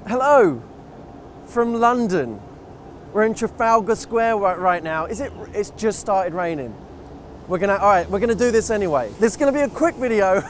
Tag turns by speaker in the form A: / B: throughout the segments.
A: Hello from London. We're in Trafalgar Square right now. It's just started raining. We're gonna do this anyway. This is gonna be a quick video,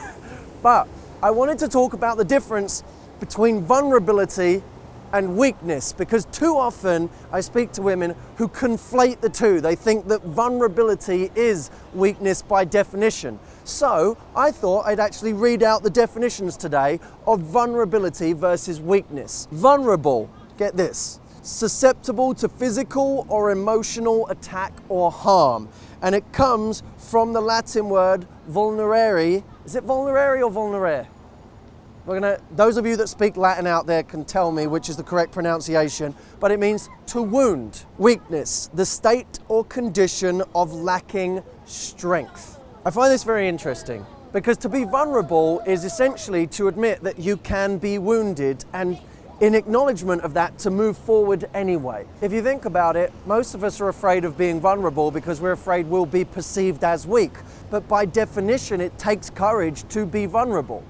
A: but I wanted to talk about the difference between vulnerability and weakness, because too often I speak to women who conflate the two. They think that vulnerability is weakness by definition. So I thought I'd actually read out the definitions today of vulnerability versus weakness. Vulnerable, get this, susceptible to physical or emotional attack or harm. And it comes from the Latin word vulnerare. Is it vulnerare or vulnerare? Those of you that speak Latin out there can tell me which is the correct pronunciation, but it means to wound. Weakness, the state or condition of lacking strength. I find this very interesting because to be vulnerable is essentially to admit that you can be wounded, and in acknowledgement of that, to move forward anyway. If you think about it, most of us are afraid of being vulnerable because we're afraid we'll be perceived as weak. But by definition, it takes courage to be vulnerable,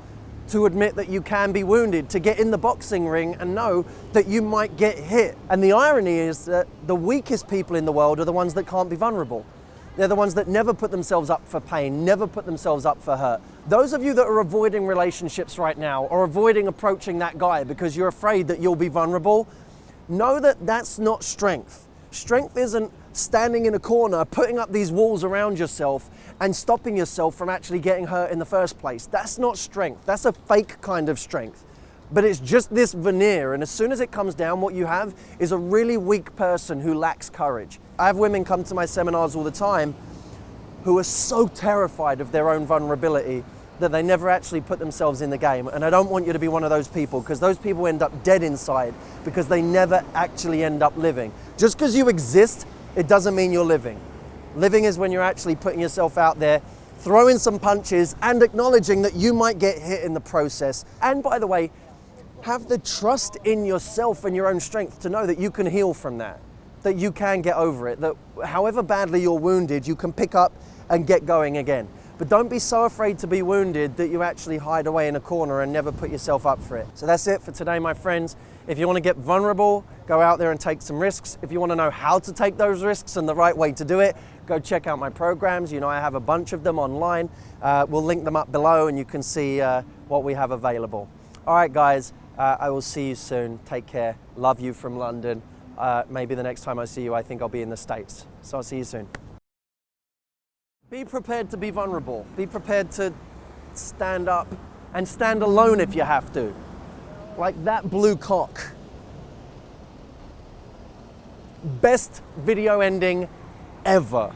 A: to admit that you can be wounded, to get in the boxing ring and know that you might get hit. And the irony is that the weakest people in the world are the ones that can't be vulnerable. They're the ones that never put themselves up for pain, never put themselves up for hurt. Those of you that are avoiding relationships right now or avoiding approaching that guy because you're afraid that you'll be vulnerable, know that that's not strength. Strength isn't standing in a corner, putting up these walls around yourself and stopping yourself from actually getting hurt in the first place. That's not strength. That's a fake kind of strength. But it's just this veneer, and as soon as it comes down, what you have is a really weak person who lacks courage. I have women come to my seminars all the time who are so terrified of their own vulnerability that they never actually put themselves in the game. And I don't want you to be one of those people, because those people end up dead inside because they never actually end up living. Just because you exist, it doesn't mean you're living. Living is when you're actually putting yourself out there, throwing some punches and acknowledging that you might get hit in the process. And by the way, have the trust in yourself and your own strength to know that you can heal from that you can get over it, that however badly you're wounded, you can pick up and get going again. But don't be so afraid to be wounded that you actually hide away in a corner and never put yourself up for it. So that's it for today, my friends. If you want to get vulnerable, go out there and take some risks. If you want to know how to take those risks and the right way to do it, go check out my programs. You know, I have a bunch of them online. We'll link them up below and you can see what we have available. All right, guys, I will see you soon. Take care. Love you from London. Maybe the next time I see you, I think I'll be in the States. So I'll see you soon. Be prepared to be vulnerable. Be prepared to stand up and stand alone if you have to. Like that blue cock. Best video ending ever.